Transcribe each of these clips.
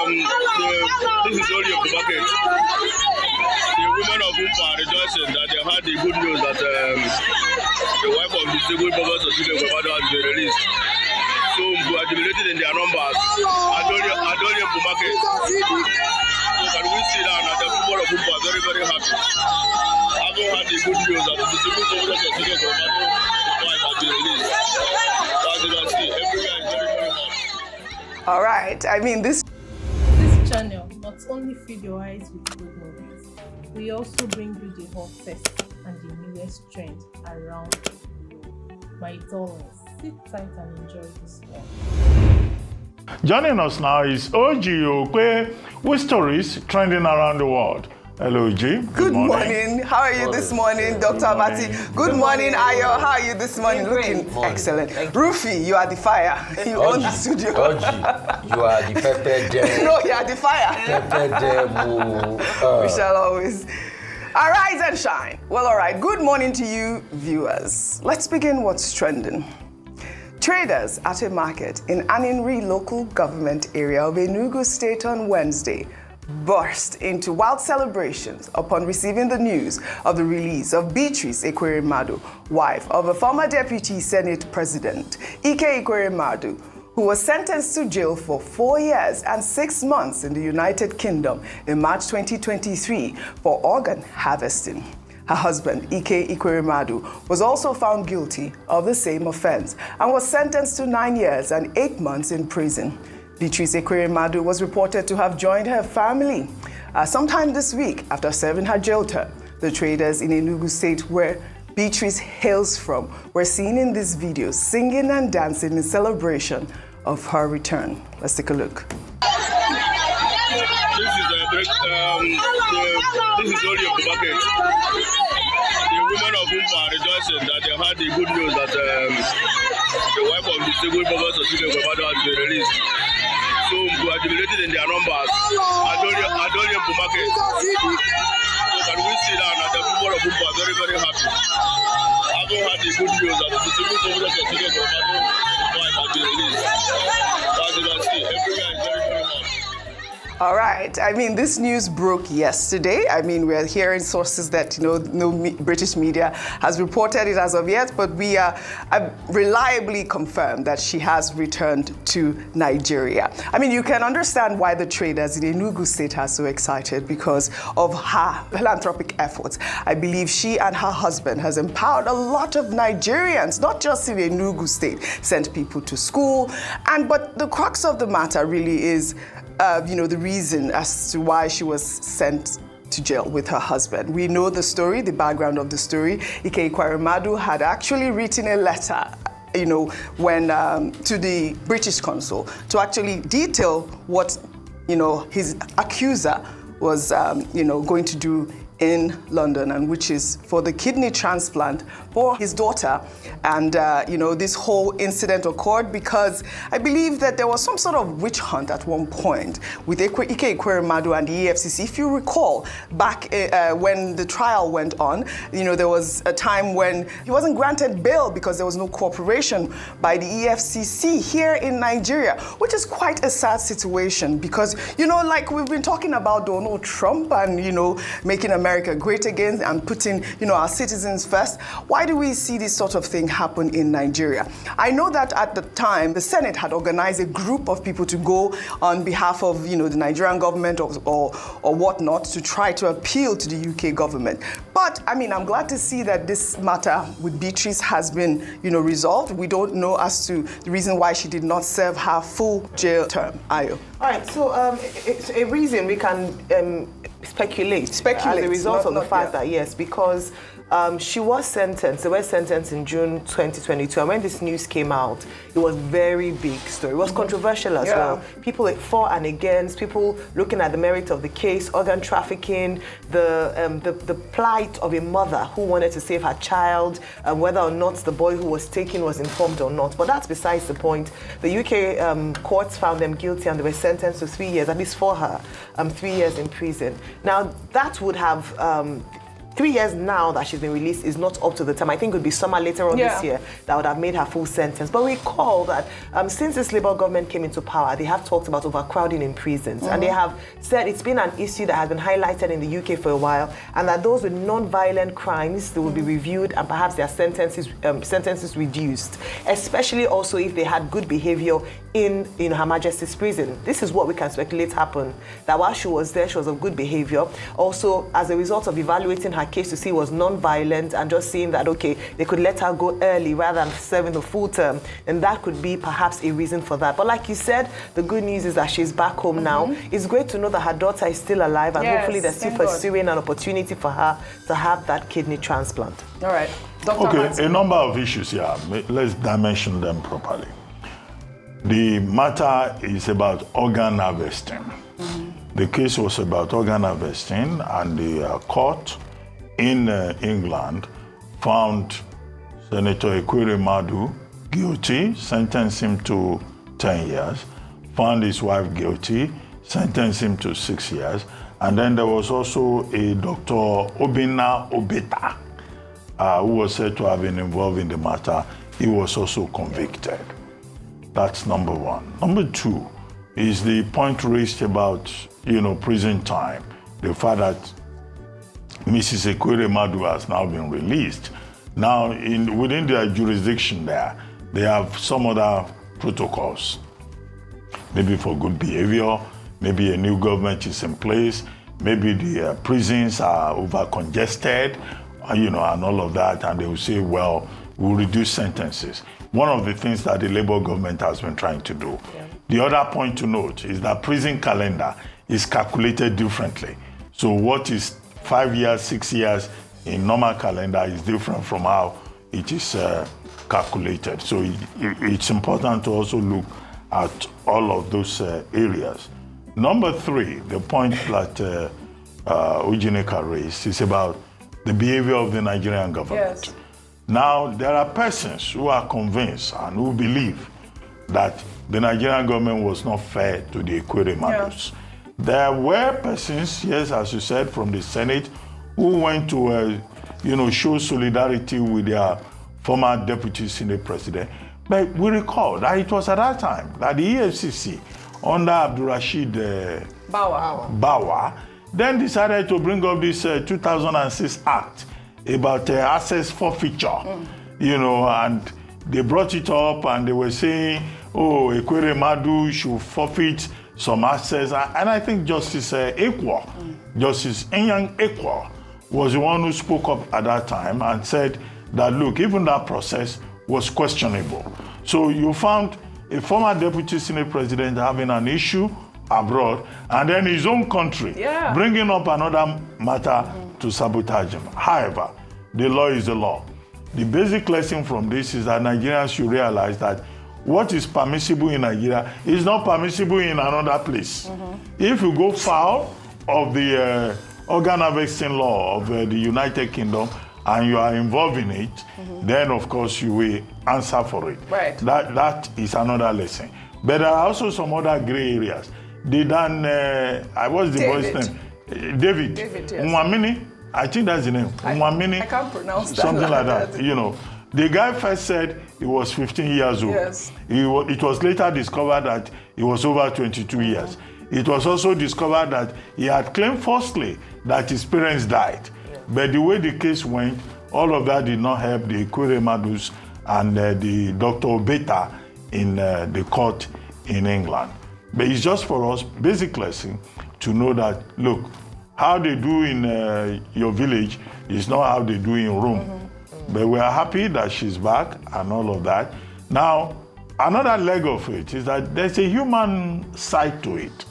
this is only of the market. The women of Umpa are rejoicing that they had the good news that the wife of the distinguished professor Ekweremadu has been released. So we are jubilated in their numbers. Adonium to market. So can we see that the people of Umpa are very, very happy. Having had the good news that the distinguished professor Ekweremadu wife has been released. As you can see, everywhere is very, very hot. All right. I mean, this channel not only feed your eyes with good movies, we also bring you the hottest and the newest trend around the globe. My darlings, sit tight and enjoy this one. Joining us now is OG Okwe with stories trending around the world. Hello, OG. Good morning. How are you this morning, Dr. Abati? Good morning, Ayo. How are you this morning? Looking excellent. Rufy, you are the fire. You own the studio. OG, you are the pepper gem. No, you are the fire. Pepper gem. We shall always arise and shine. Well, all right. Good morning to you, viewers. Let's begin what's trending. Traders at a market in Aninri local government area of Enugu State on Wednesday burst into wild celebrations upon receiving the news of the release of Beatrice Ekweremadu, wife of a former Deputy Senate President, Ekweremadu, who was sentenced to jail for 4 years and 6 months in the United Kingdom in March 2023 for organ harvesting. Her husband, Ekweremadu, was also found guilty of the same offense and was sentenced to 9 years and 8 months in prison. Beatrice Ekweremadu was reported to have joined her family sometime this week after serving her jail term. The traders in Enugu State, where Beatrice hails from, were seen in this video singing and dancing in celebration of her return. Let's take a look. This is only of the market. The women of Umpa are rejoicing that they had the good news that the wife of the distinguished professor Ekweremadu has been released. So we are jubilated in their numbers. Adonium to market. So can we see that the people of Umpa are very, very happy. Having had the good news that the distinguished professor Ekweremadu wife has been released. As you can see, everywhere is very, very hot. All right. I mean, this news broke yesterday. I mean, we're hearing sources that, no British media has reported it as of yet, but we are reliably confirmed that she has returned to Nigeria. I mean, you can understand why the traders in Enugu State are so excited because of her philanthropic efforts. I believe she and her husband has empowered a lot of Nigerians, not just in Enugu State, sent people to school. But the crux of the matter really is the reason as to why she was sent to jail with her husband. We know the story, the background of the story. Ekweremadu had actually written a letter, when to the British consul to actually detail what, his accuser was, going to do in London, and which is for the kidney transplant for his daughter. And, this whole incident occurred because I believe that there was some sort of witch hunt at one point with Ekweremadu and the EFCC. If you recall, back when the trial went on, there was a time when he wasn't granted bail because there was no cooperation by the EFCC here in Nigeria, which is quite a sad situation because, like we've been talking about Donald Trump and, making America great again and putting, our citizens first. Why do we see this sort of thing happen in Nigeria? I know that at the time, the Senate had organized a group of people to go on behalf of, the Nigerian government or whatnot to try to appeal to the UK government. But, I'm glad to see that this matter with Beatrice has been, resolved. We don't know as to the reason why she did not serve her full jail term. Ayo. All right, so it's a reason we can speculate as a result of the fact that, yes, because she was sentenced. They were sentenced in June 2022. And when this news came out, it was very big story. It was controversial as well. People for and against, people looking at the merit of the case, organ trafficking, the plight of a mother who wanted to save her child, whether or not the boy who was taken was informed or not. But that's besides the point. The UK courts found them guilty and they were sentenced to 3 years, at least for her, 3 years in prison. Now, that would have 3 years now that she's been released is not up to the time. I think it would be summer later on this year that would have made her full sentence. But recall that since this Labour government came into power, they have talked about overcrowding in prisons. And they have said it's been an issue that has been highlighted in the UK for a while, and that those with non-violent crimes, they will be reviewed and perhaps their sentences reduced, especially also if they had good behavior in Her Majesty's prison. This is what we can speculate happened, that while she was there, she was of good behavior. Also, as a result of evaluating her case to see it was non-violent and just seeing that, okay, they could let her go early rather than serving the full term, and that could be perhaps a reason for that. But like you said, the good news is that she's back home now. It's great to know that her daughter is still alive, and hopefully they're still pursuing an opportunity for her to have that kidney transplant. All right. Dr. Okay, Martin. a number of issues here. Let's dimension them properly. The matter is about organ harvesting. The case was about organ harvesting, and the court in England found Senator Ekweremadu guilty, sentenced him to 10 years, found his wife guilty, sentenced him to 6 years, and then there was also a Dr. Obinna Obeta, who was said to have been involved in the matter. He was also convicted. That's number one. Number two is the point raised about, prison time. The fact that Mrs. Ekweremadu has now been released. Now, within their jurisdiction there, they have some other protocols. Maybe for good behavior, maybe a new government is in place, maybe the prisons are over-congested, and all of that, and they will say, well, we'll reduce sentences. One of the things that the Labour government has been trying to do. The other point to note is that prison calendar is calculated differently. So what is 5 years, 6 years in normal calendar is different from how it is calculated. So it's important to also look at all of those areas. Number three, the point that Ujineka raised is about the behavior of the Nigerian government. Yes. Now, there are persons who are convinced and who believe that the Nigerian government was not fair to the Ekweremadus. There were persons, yes, as you said, from the Senate, who went to, show solidarity with their former deputy Senate president. But we recall that it was at that time that the EFCC, under Abdulrashid Bawa, then decided to bring up this 2006 Act about assets forfeiture, and they brought it up and they were saying, oh, Ekweremadu should forfeit some assets. And I think Justice Justice Enyang Ekwa was the one who spoke up at that time and said that, look, even that process was questionable. So you found a former deputy Senate president having an issue abroad, and then his own country bringing up another matter to sabotage him. However, the law is the law. The basic lesson from this is that Nigerians should realize that what is permissible in Nigeria is not permissible in another place. If you go foul of the organ harvesting law of the United Kingdom and you are involved in it, then of course you will answer for it. Right. That is another lesson. But there are also some other gray areas. What's the boy's name? David. Yes. Mwamini, I think that's the name. Mwamini. I can't pronounce that. Something like that. The guy first said he was 15 years old. Yes. It was later discovered that he was over 22 years. It was also discovered that he had claimed falsely that his parents died. But the way the case went, all of that did not help the Ekweremadus and the Dr. Obeta in the court in England. But it's just for us, basic lesson, to know that, look, how they do in your village is not how they do in Rome. But we are happy that she's back and all of that. Now, another leg of it is that there's a human side to it.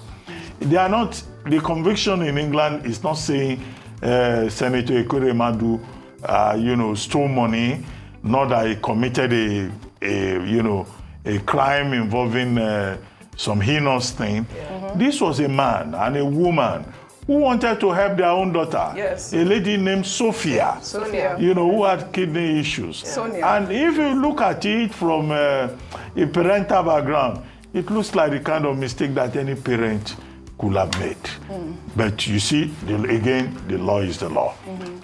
The conviction in England is not saying Senator Ekweremadu, stole money, not that he committed a crime involving some heinous thing. This was a man and a woman who wanted to help their own daughter. Yes. A lady named Sophia. Who had kidney issues. Sonia. And if you look at it from a parental background, it looks like the kind of mistake that any parent could have made. But you see, again, the law is the law.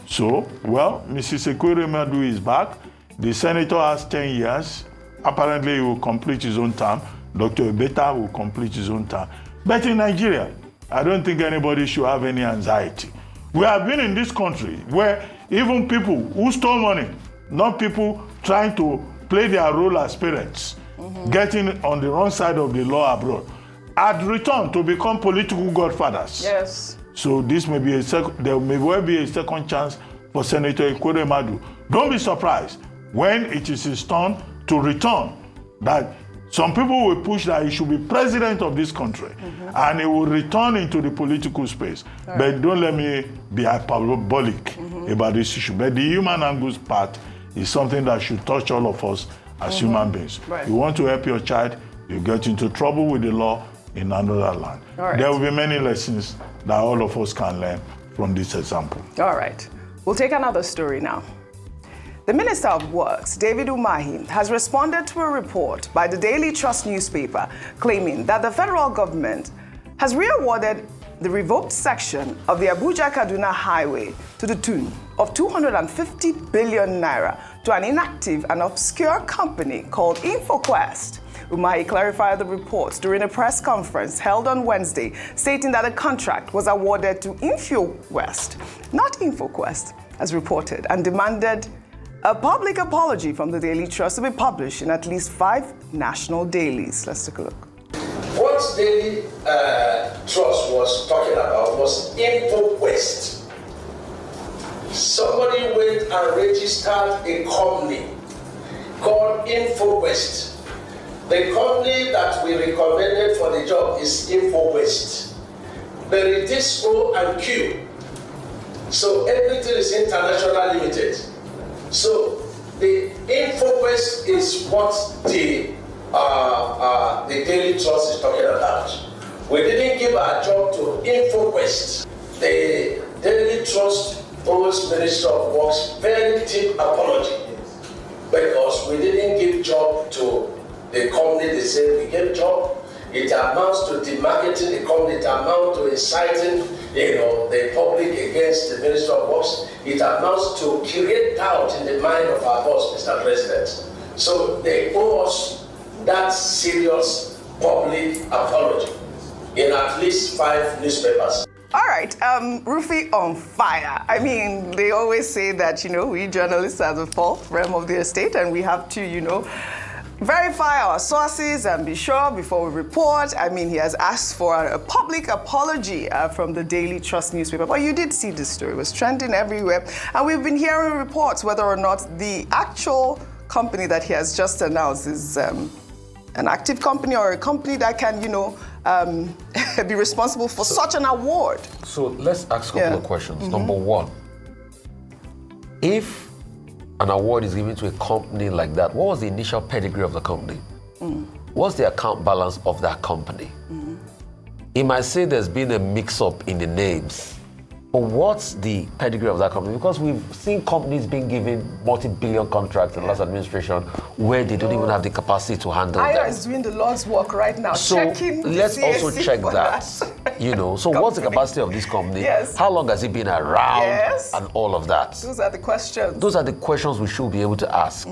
So, well, Mrs. Ekweremadu is back. The senator has 10 years. Apparently, he will complete his own term. Dr. Ebeta will complete his own term. But in Nigeria, I don't think anybody should have any anxiety. We have been in this country where even people who stole money, not people trying to play their role as parents, getting on the wrong side of the law abroad, had returned to become political godfathers. Yes. So this may be there may well be a second chance for Senator Ekweremadu. Don't be surprised when it is his turn to return, that some people will push that he should be president of this country, and he will return into the political space. Right. But don't let me be hyperbolic about this issue. But the human angles part is something that should touch all of us as human beings. Right. You want to help your child, you get into trouble with the law in another land. Right. There will be many lessons that all of us can learn from this example. All right. We'll take another story now. The Minister of Works, David Umahi, has responded to a report by the Daily Trust newspaper claiming that the federal government has re-awarded the revoked section of the Abuja-Kaduna Highway to the tune of 250 billion naira to an inactive and obscure company called InfoQuest. Umahi clarified the reports during a press conference held on Wednesday, stating that the contract was awarded to InfoQuest, not InfoQuest, as reported, and demanded a public apology from the Daily Trust to be published in at least 5 national dailies. Let's take a look. What Daily Trust was talking about was InfoQuest. Somebody went and registered a company called InfoQuest. The company that we recommended for the job is InfoQuest. There is this O and Q. So everything is international limited. So the InfoQuest is what the Daily Trust is talking about. We didn't give our job to InfoQuest. The Daily Trust owes Minister of Works very deep apology because we didn't give job to the company they say we gave job. It amounts to demarketing the company. It amounts to inciting, the public against the Minister of Works. It amounts to create doubt in the mind of our boss, Mr. President. So they owe us that serious public apology in at least 5 newspapers. All right, Rufy on fire. I mean, they always say that, we journalists are the 4th realm of the estate, and we have to, verify our sources and be sure before we report. I mean, he has asked for a public apology from the Daily Trust newspaper. But you did see this story. It was trending everywhere. And we've been hearing reports whether or not the actual company that he has just announced is an active company or a company that can, be responsible for such an award. So let's ask a couple of questions. Number one, if an award is given to a company like that, what was the initial pedigree of the company? What's the account balance of that company? It might say there's been a mix-up in the names, but what's the pedigree of that company? Because we've seen companies being given multi-billion contracts in the last administration where they don't even have the capacity to handle them. IRA is doing the Lord's work right now, so checking let's the also CAC check for that. So what's the capacity of this company? Yes. How long has it been around? Yes. And all of that. Those are the questions. Those are the questions we should be able to ask.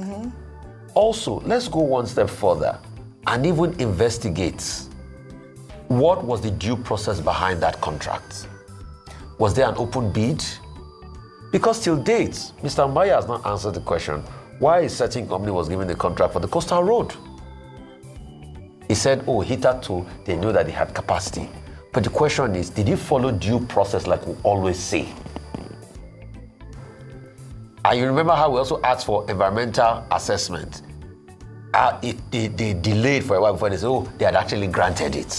Also, let's go one step further and even investigate what was the due process behind that contract. Was there an open bid? Because till date, Mr. Mbaya has not answered the question, why a certain company was given the contract for the coastal road. He said, hitherto, they knew that they had capacity. But the question is, did he follow due process like we always say? And you remember how we also asked for environmental assessment. They delayed for a while before they said, they had actually granted it.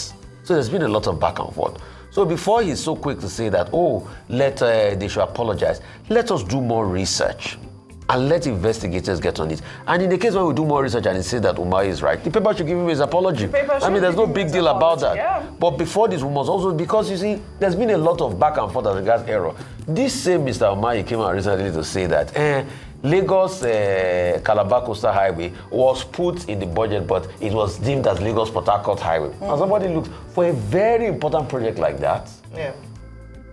So there's been a lot of back and forth. So before he's so quick to say that, they should apologize, let us do more research and let investigators get on it. And in the case when we do more research and it says that Umar is right, the paper should give him his apology. There's no big deal about that. Yeah. But before this was also because, you see, there's been a lot of back and forth as regards error. This same Mr. Umar came out recently to say that Lagos Calabar Coastal Highway was put in the budget, but it was deemed as Lagos Port Harcourt Highway. And somebody looked for a very important project like that. Yeah.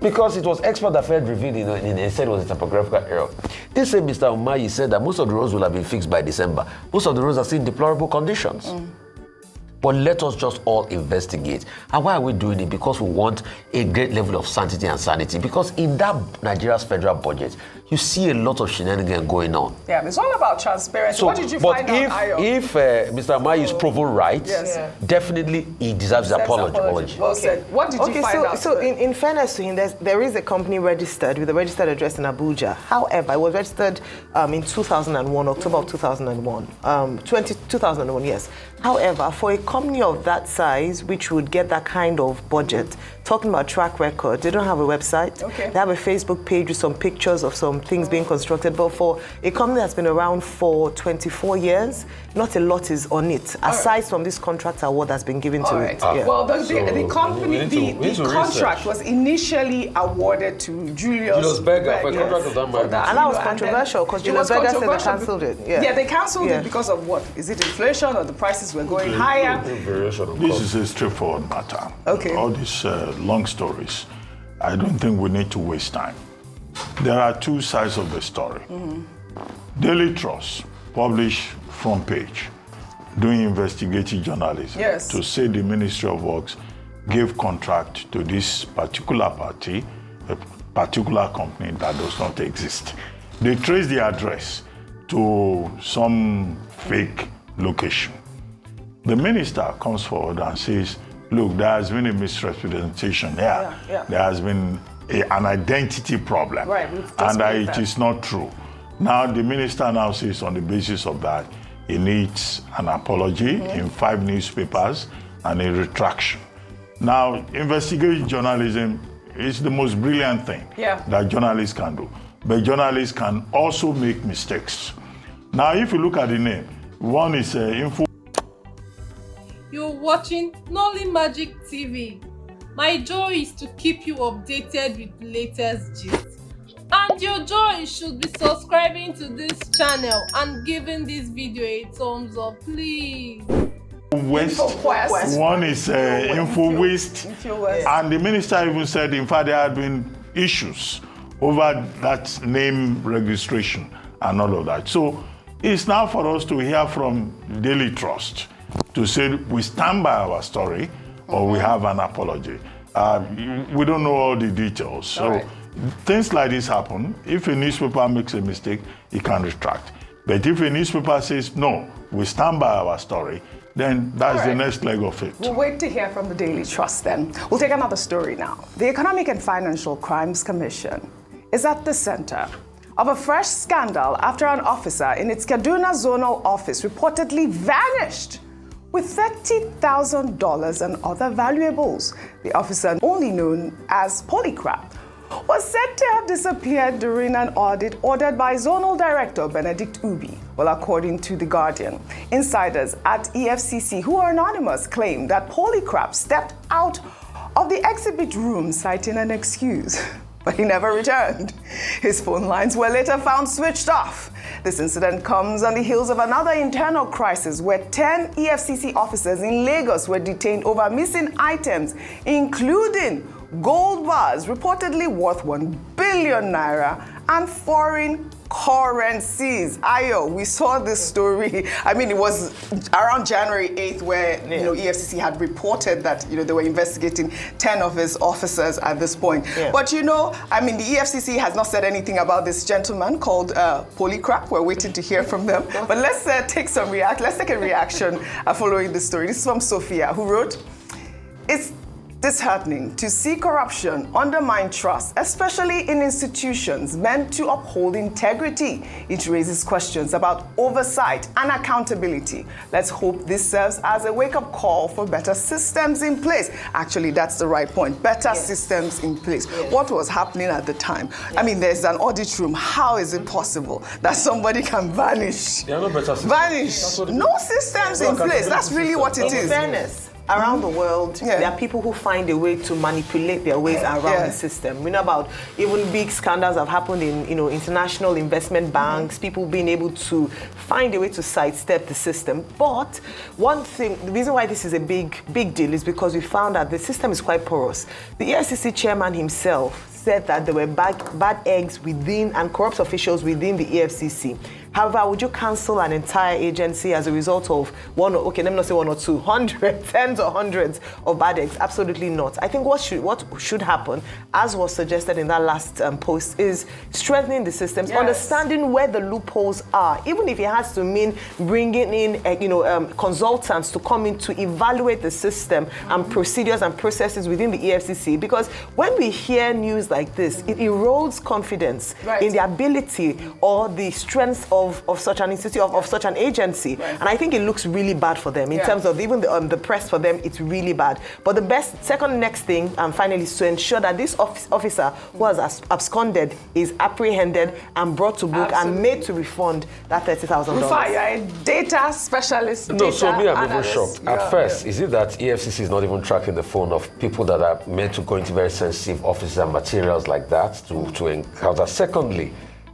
Because it was expert that felt revealed, and they said it was a typographical error. This same Mr. Umayi said that most of the roads will have been fixed by December. Most of the roads are still in deplorable conditions. But let us just all investigate. And why are we doing it? Because we want a great level of sanctity and sanity. Because in that Nigeria's federal budget, you see a lot of shenanigans going on. Yeah, it's all about transparency. So, what did you find out, Ayo? If Mr. Umayi is proven right, definitely he deserves the apology. Well said. What did you find out? So in fairness to him, there is a company registered with a registered address in Abuja. However, it was registered in 2001, October of 2001. 2001, yes. However, for a company of that size, which would get that kind of budget, talking about track record, they don't have a website. Okay. They have a Facebook page with some pictures of some things being constructed. But for a company that's been around for 24 years, not a lot is on it, aside from this contract award that's been given to it. Yeah. Well, the company, the contract was initially awarded to Julius Berger for a contract of that magnitude. And that was controversial because Julius Berger said they cancelled it. Yeah, they cancelled it because of what? Is it inflation or the prices were going higher? This is a straightforward matter. Okay. All these long stories, I don't think we need to waste time. There are two sides of the story. Daily Trust published front page doing investigative journalism to say the Ministry of Works gave contract to this particular party, a particular company that does not exist. They trace the address to some fake location. The minister comes forward and says, look, there has been a misrepresentation here. There has been an identity problem. Right, and it is not true. Now, the minister now says on the basis of that, he needs an apology in 5 newspapers and a retraction. Now, investigative journalism is the most brilliant thing that journalists can do. But journalists can also make mistakes. Now, if you look at the name, one is Info. You're watching Nolly Magic TV. My joy is to keep you updated with the latest gist. And your joy should be subscribing to this channel and giving this video a thumbs up, please. InfoQuest. One is InfoWest. And the minister even said, in fact, there had been issues over that name registration and all of that. So it's now for us to hear from Daily Trust to say we stand by our story or we have an apology. We don't know all the details. So things like this happen. If a newspaper makes a mistake, it can retract. But if a newspaper says, no, we stand by our story, then that's the next leg of it. We'll wait to hear from the Daily Trust then. We'll take another story now. The Economic and Financial Crimes Commission is at the center of a fresh scandal after an officer in its Kaduna zonal office reportedly vanished with $30,000 and other valuables. The officer, only known as Polycrap, was said to have disappeared during an audit ordered by Zonal Director Benedict Ubi. Well, according to The Guardian, insiders at EFCC, who are anonymous, claim that Polycrap stepped out of the exhibit room citing an excuse, but he never returned. His phone lines were later found switched off. This incident comes on the heels of another internal crisis where 10 EFCC officers in Lagos were detained over missing items, including gold bars reportedly worth 1 billion naira and foreign currencies. Ayo, we saw this story. I mean, it was around January 8th where EFCC had reported that they were investigating 10 of his officers at this point. But I mean, the EFCC has not said anything about this gentleman called Polycrap. We're waiting to hear from them. But let's take a reaction following this story. This is from Sophia, who wrote, "It's disheartening to see corruption undermine trust, especially in institutions meant to uphold integrity. It raises questions about oversight and accountability. Let's hope this serves as a wake-up call for better systems in place." Actually, that's the right point. Better systems in place. What was happening at the time? I mean, there's an audit room. How is it possible that somebody can vanish? There are no better systems. Vanish. No systems in place. That's really what it is. In fairness, around the world, there are people who find a way to manipulate their ways around the system. We know about even big scandals have happened in international investment banks, people being able to find a way to sidestep the system. But one thing, the reason why this is a big deal is because we found that the system is quite porous. The EFCC chairman himself said that there were bad eggs within and corrupt officials within the EFCC. However, would you cancel an entire agency as a result of let me not say one or two, hundreds, tens or hundreds of bad eggs? Absolutely not. I think what should happen, as was suggested in that last post, is strengthening the systems, understanding where the loopholes are, even if it has to mean bringing in consultants to come in to evaluate the system and procedures and processes within the EFCC. Because when we hear news like this, it erodes confidence in the ability or the strength of such an institute, of such an agency. And I think it looks really bad for them in terms of even the press for them, it's really bad. But the second next thing, finally, is to ensure that this officer who has absconded is apprehended and brought to book and made to refund that $30,000. Rufai, you're a data specialist. No, so me, I'm even analyst. shocked. At first, is it that EFCC is not even tracking the phone of people that are meant to go into very sensitive offices and materials like that to encounter? Secondly,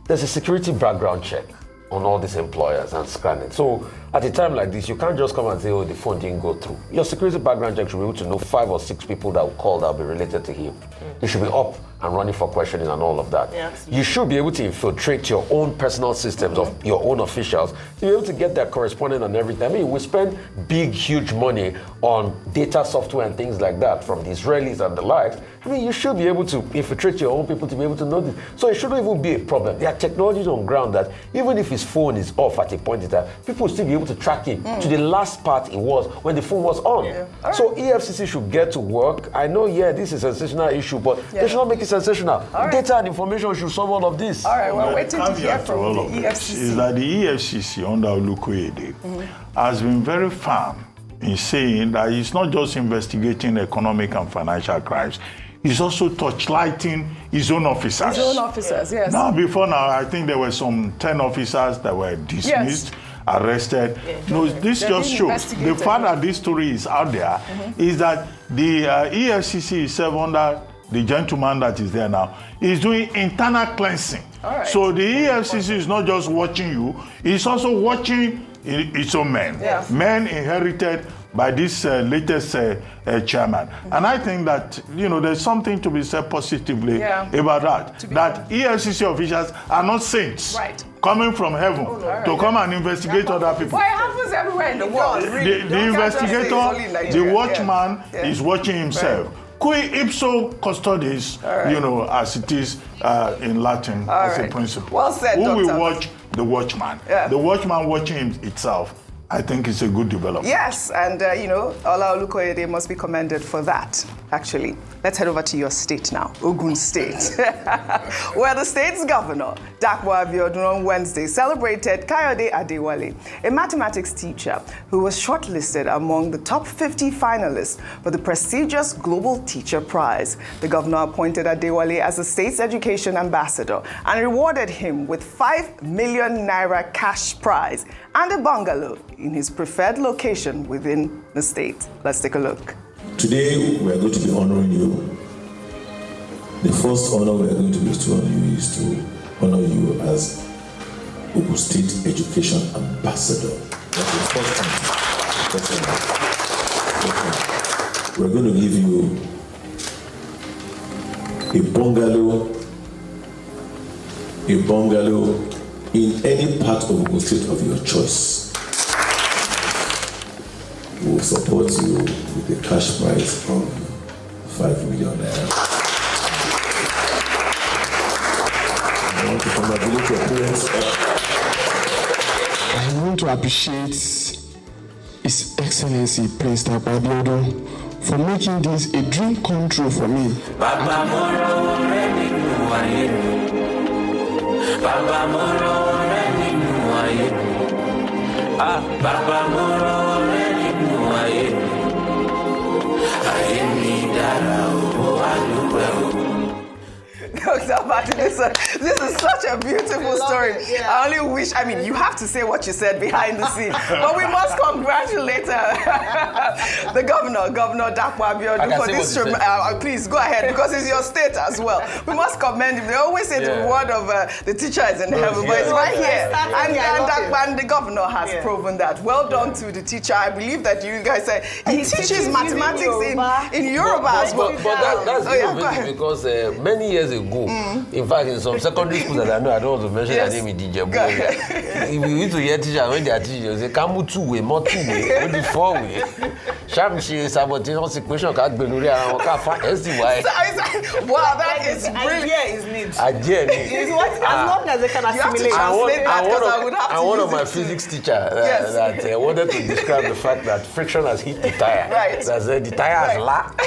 there's a security background check on all these employers and scanning. So at a time like this, you can't just come and say, the phone didn't go through. Your security background check should be able to know 5 or 6 people that will call that will be related to him. They should be up and running for questioning and all of that. You should be able to infiltrate your own personal systems of your own officials to be able to get their correspondence and everything. I mean, we spend big, huge money on data software and things like that from the Israelis and the likes. I mean, you should be able to infiltrate your own people to be able to know this. So it shouldn't even be a problem. There are technologies on ground that even if his phone is off at a point in time, people will still be able to track him to the last part it was when the phone was on. So EFCC should get to work. I know, this is a sensational issue, but they should not make it sensational. Data and information should solve all of this. All right, we're waiting to hear from the EFCC. Is that the EFCC under Olukoyede has been very firm in saying that it's not just investigating economic and financial crimes, he's also torchlighting his own officers. His own officers, yes. Before now, I think there were some 10 officers that were dismissed, arrested. No, this just shows the fact that this story is out there is that the EFCC is under the gentleman that is there now is doing internal cleansing. So the EFCC is not just watching you, it's also watching its own men. Men inherited by this latest chairman. And I think that, there's something to be said positively about that. That EFCC officials are not saints coming from heaven to come and investigate other people. Well, it happens everywhere in the world. The investigator, the watchman is watching himself. Cui ipso custodis, as it is in Latin as a principle. Well said, Who will Doctor. watch the watchman? The watchman watching itself, I think it's a good development. Yes, and Ola Olukoyede must be commended for that, actually. Let's head over to your state now, Ogun State, where the state's governor, Dapo Abiodun, on Wednesday celebrated Kayode Adewale, a mathematics teacher who was shortlisted among the top 50 finalists for the prestigious Global Teacher Prize. The governor appointed Adewale as the state's education ambassador and rewarded him with 5 million naira cash prize and a bungalow in his preferred location within the state. Let's take a look. Today, we are going to be honoring you. The first honor we are going to bestow on you is to honor you as Ogun State Education Ambassador. That's the first honor. We're going to give you a bungalow in any part of Ogun State of your choice. We will support you with the cash prize of 5 million naira. I want to congratulate your parents. I want to appreciate His Excellency Prince Dapo Abiodun for making this a dream come true for me. Dr. Abati, this is such a beautiful story. I only wish, I mean, you have to say what you said behind the scene, but we must congratulate the governor, Governor Dapo Abiodun, for this. Please go ahead, because it's your state as well. We must commend him. They always say the reward of the teacher is in heaven, but it's right here. And the governor has proven that. Well done to the teacher. I believe that you guys said he teaches mathematics in Yoruba as well. But that's because many years ago, in fact, in some secondary schools that I know, I don't want to mention their name in DJ. If we need to hear teachers, when they are teaching, they say, "Kamu 2-way, more 2-way, only 4-way." Shamshi sabotage situation can't be nuri around why. Wow, that is brilliant. Idea is what, as long as they can assimilate. One of my physics teacher that wanted to describe the fact that friction has hit the tire. Right. That said the tire has lacked.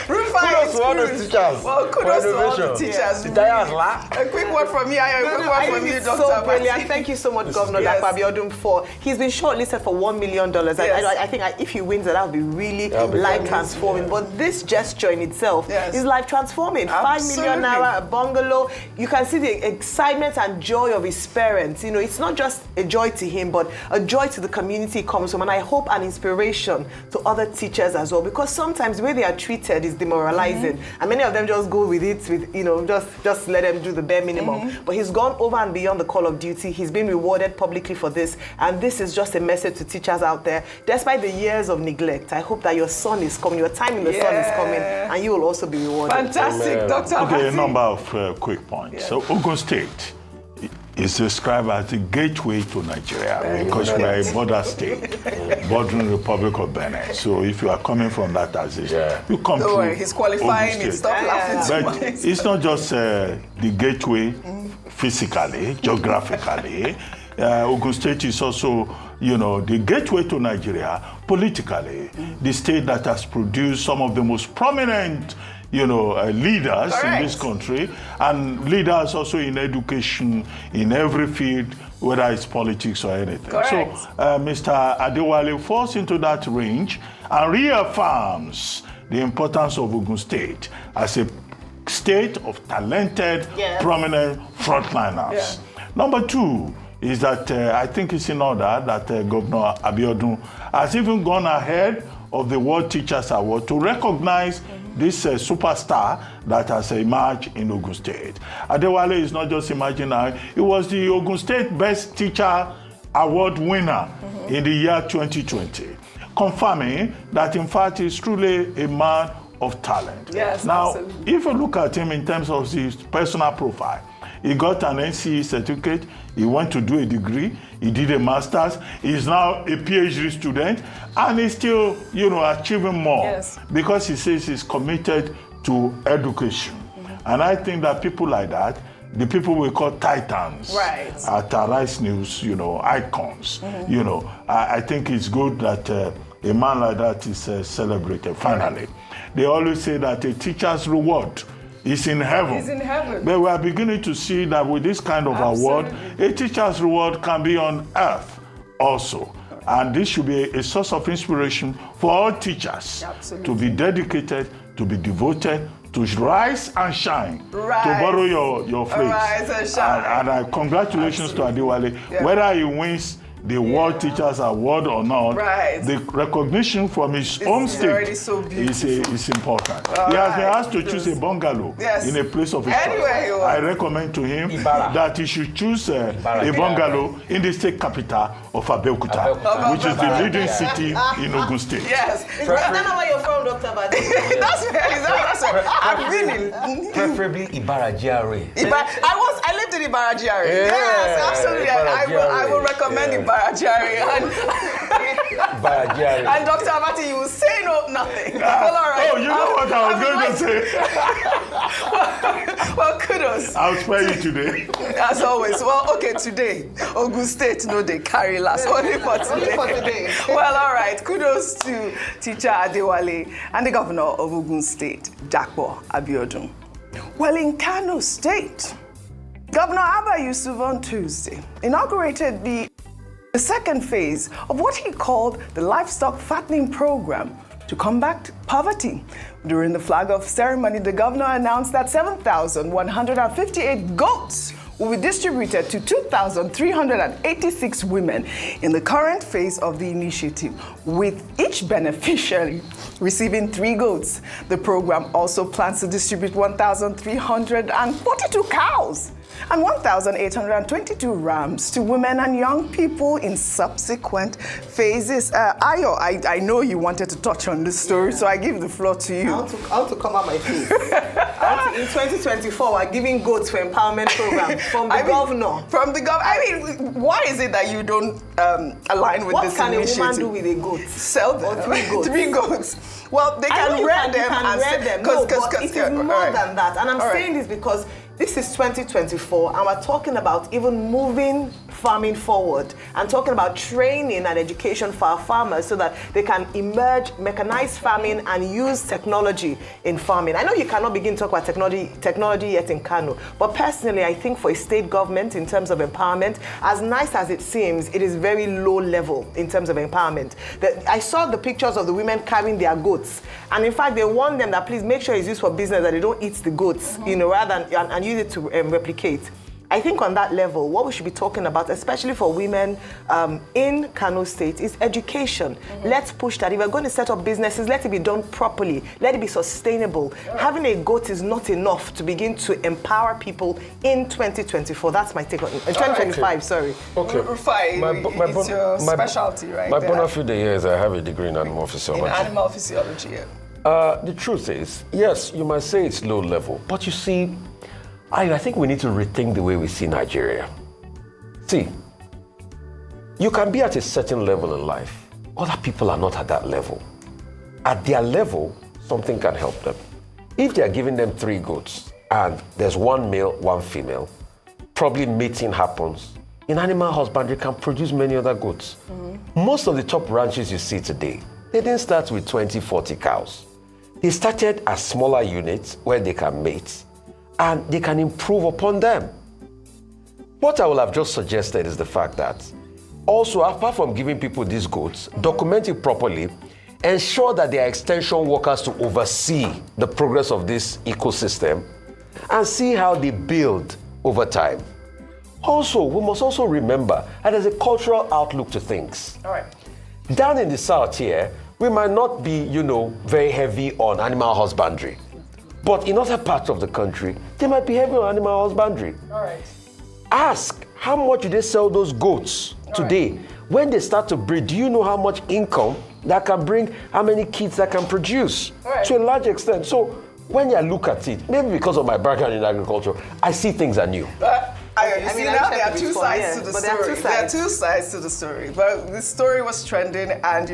Kudos to all the teachers. Well, kudos to all the teachers. The tire has lacked. A quick word from you, a quick word from you, Dr. So brilliant. Thank you so much, Governor Dapo Abiodun, he's been shortlisted for $1 million. I think if he wins, that would be really life transforming. But this gesture in itself is life transforming. 5 million naira, a bungalow. You can see the excitement and joy of his parents. You know, it's not just a joy to him, but a joy to the community he comes from. And I hope an inspiration to other teachers as well, because sometimes the way they are treated is demoralizing, and many of them just go with it, just let them do the bare minimum. But he's gone over and beyond the call of duty. He's been rewarded publicly for this, and this is just a message to teachers out there. Despite the years of neglect, I hope that your son is coming, your time in the sun is coming, and you will also be rewarded. Fantastic, Dr. Okay, a number of quick points. So Ogun State is described as the gateway to Nigeria because we are a border state, bordering Republic of Benin. So if you are coming from that position, you come Don't through worry, he's qualifying it. Stop laughing But it's not just the gateway physically, geographically. Ogun State is also, the gateway to Nigeria politically. The state that has produced some of the most prominent leaders in this country, and leaders also in education, in every field, whether it's politics or anything. Correct. So Mr. Adewale falls into that range and reaffirms the importance of Ogun State as a state of talented, prominent frontliners. Number two is that I think it's in order that Governor Abiodun has even gone ahead of the World Teachers Award to recognize this superstar that has emerged in Ogun State. Adewale is not just emerging now, he was the Ogun State Best Teacher Award winner in the year 2020, confirming that in fact he's truly a man of talent. Yes, now, absolutely. if you look at him in terms of his personal profile, he got an NCE certificate, he went to do a degree, he did a master's, he's now a PhD student, and he's still, achieving more because he says he's committed to education. And I think that people like that, the people we call titans at Rice News, icons, I think it's good that a man like that is celebrated finally. They always say that a teacher's reward is in heaven. It's in heaven. But we are beginning to see that with this kind of award, a teacher's reward can be on earth also. And this should be a source of inspiration for all teachers to be dedicated, to be devoted, to rise and shine, to borrow your phrase. Rise and shine. And congratulations to Adewale. Whether he wins the World Teachers Award or not, the recognition from his home state is important. He has been asked to choose a bungalow in a place of his choice. I recommend to him that he should choose a bungalow in the state capital of Abeokuta, which is the leading city in Ogun State. Yes. Is that not where you're from, Dr. Badi? That's right. I've been in. Preferably Ibara GRA. I lived in Ibara GRA. Yes, absolutely. I will recommend Ibara GRA. And Dr. Abati, you will say nothing. Well, all right. Oh, you know what I was going to say. Well, kudos. I'll spare you today. As always. Well, okay, today, Ogun State, they carry last. Only for today. Well, all right. Kudos to Teacher Adewale and the Governor of Ogun State, Dapo Abiodun. Well, in Kano State, Governor Abba Yusuf on Tuesday inaugurated the second phase of what he called the livestock fattening program to combat poverty. During the flag-off ceremony, the governor announced that 7,158 goats will be distributed to 2,386 women in the current phase of the initiative, with each beneficiary receiving 3 goats. The program also plans to distribute 1,342 cows and 1,822 rams to women and young people in subsequent phases. Ayo, I know you wanted to touch on this story, so I give the floor to you. How to come out my face. In 2024, we're giving goats for empowerment program from the governor. From the governor. I mean, why is it that you don't align with this initiative? What can a woman do with a goat? Sell them. Or 3 goats? 3 goats. Well, they can rear them. No, but it is more than that. And I'm saying this because this is 2024, and we're talking about even moving farming forward and talking about training and education for our farmers so that they can emerge mechanized farming and use technology in farming. I know you cannot begin to talk about technology yet in Kano, but personally, I think for a state government in terms of empowerment, as nice as it seems, it is very low level in terms of empowerment. I saw the pictures of the women carrying their goats, and in fact, they warn them that please make sure it's used for business, that they don't eat the goats, rather than and use it to replicate. I think on that level, what we should be talking about, especially for women in Kano State, is education. Let's push that. If we're going to set up businesses, let it be done properly. Let it be sustainable. Having a goat is not enough to begin to empower people in 2024. That's my take on it. 2025, sorry. Okay. Rufai, it's your specialty, right? My bona fide here is I have a degree in animal physiology. In animal physiology, yeah. The truth is, yes, you might say it's low level, but you see, I think we need to rethink the way we see Nigeria. See, you can be at a certain level in life. Other people are not at that level. At their level, something can help them. If they are giving them 3 goats and there's 1 male, 1 female, probably mating happens. In animal husbandry, can produce many other goats. Most of the top ranches you see today, they didn't start with 20, 40 cows. They started as smaller units where they can mate, and they can improve upon them. What I will have just suggested is the fact that also, apart from giving people these goats, document it properly, ensure that there are extension workers to oversee the progress of this ecosystem and see how they build over time. Also, we must also remember that there's a cultural outlook to things. All right. Down in the south here, we might not be, very heavy on animal husbandry. But in other parts of the country, they might be heavy on animal husbandry. All right. Ask, how much do they sell those goats today? Right. When they start to breed, do you know how much income that can bring, how many kids that can produce? Right. To a large extent. So when I look at it, maybe because of my background in agriculture, I see things are new. Now there are 2 sides to the story. There are 2 sides to the story. But the story was trending, and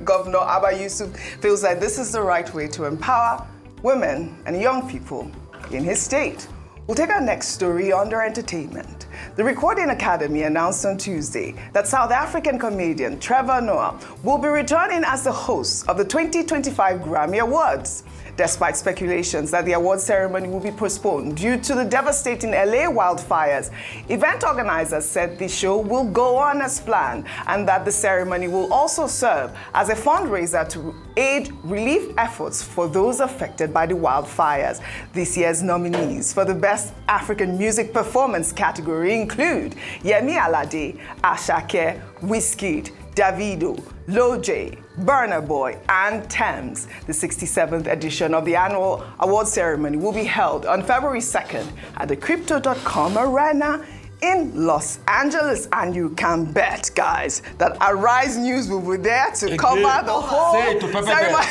Governor Abba Yusuf feels that this is the right way to empower women and young people in his state. We'll take our next story under entertainment. The Recording Academy announced on Tuesday that South African comedian Trevor Noah will be returning as the host of the 2025 Grammy Awards, despite speculations that the award ceremony will be postponed due to the devastating LA wildfires. Event organizers said the show will go on as planned and that the ceremony will also serve as a fundraiser to aid relief efforts for those affected by the wildfires. This year's nominees for the Best African Music Performance category include Yemi Alade, Ashake, Wizkid, Davido, Lil J, Burna Boy, and Thames. The 67th edition of the annual award ceremony will be held on February 2nd at the Crypto.com Arena in Los Angeles. And you can bet, guys, that Arise News will be there to cover the whole ceremony.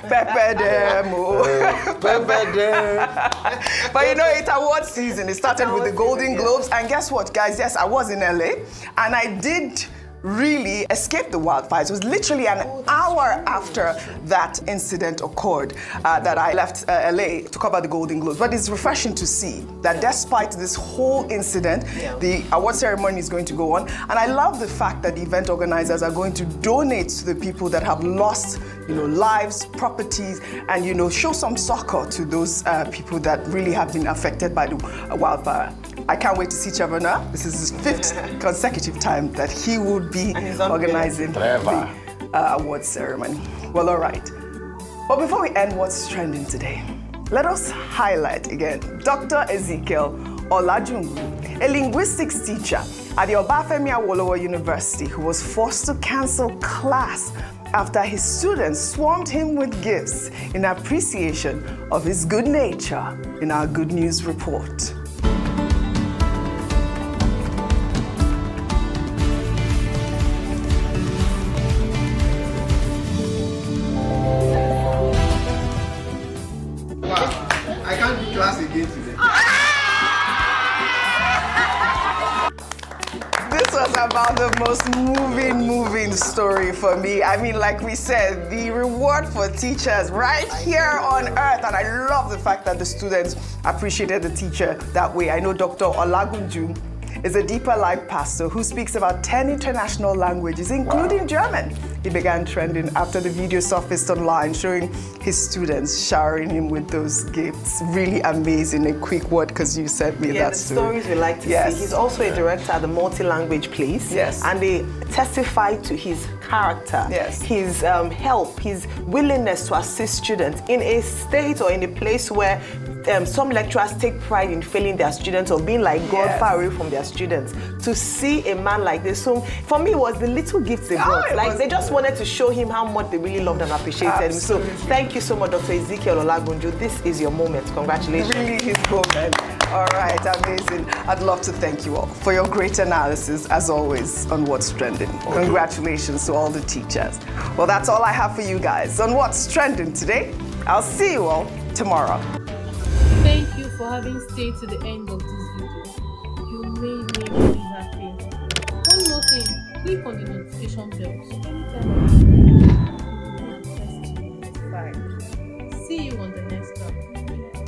Pepe them. Pepe them. But it's award season. It started with the Golden Globes. And guess what, guys? Yes, I was in LA, and I did really escaped the wildfires. It was literally an hour after that incident occurred that I left LA to cover the Golden Globes. But it's refreshing to see that despite this whole incident, the award ceremony is going to go on. And I love the fact that the event organizers are going to donate to the people that have lost lives, properties, and show some succor to those people that really have been affected by the wildfire. I can't wait to see Trevor Noah. This is his 5th consecutive time that he would be organizing the award ceremony. Well, all right. But before we end what's trending today, let us highlight again Dr. Ezekiel Olajungu, a linguistics teacher at the Obafemi Awolowo University who was forced to cancel class after his students swarmed him with gifts in appreciation of his good nature in our Good News report. I can't do class again today. This was about the most moving story for me. I mean, like we said, the reward for teachers right here on earth. And I love the fact that the students appreciated the teacher that way. I know Dr. Olagunju is a deeper life pastor who speaks about 10 international languages, including German. He began trending after the video surfaced online showing his students showering him with those gifts. Really amazing. A quick word, because you sent me that story. Stories we like to see. He's also a director at the multi-language place. Yes. And they testify to his character, his help, his willingness to assist students in a state or in a place where some lecturers take pride in failing their students or being like God far away from their students. To see a man like this, so for me, it was the little gifts they brought. Like they just wanted to show him how much they really loved and appreciated him. So thank you so much, Dr. Ezekiel Olagunju. This is your moment. Congratulations. Really his moment. All right, amazing. I'd love to thank you all for your great analysis, as always, on What's Trending. Okay. Congratulations to all the teachers. Well, that's all I have for you guys on What's Trending today. I'll see you all tomorrow. Thank you for having stayed to the end of this video. You made me really happy. One more thing, click on the notification bell so anytime I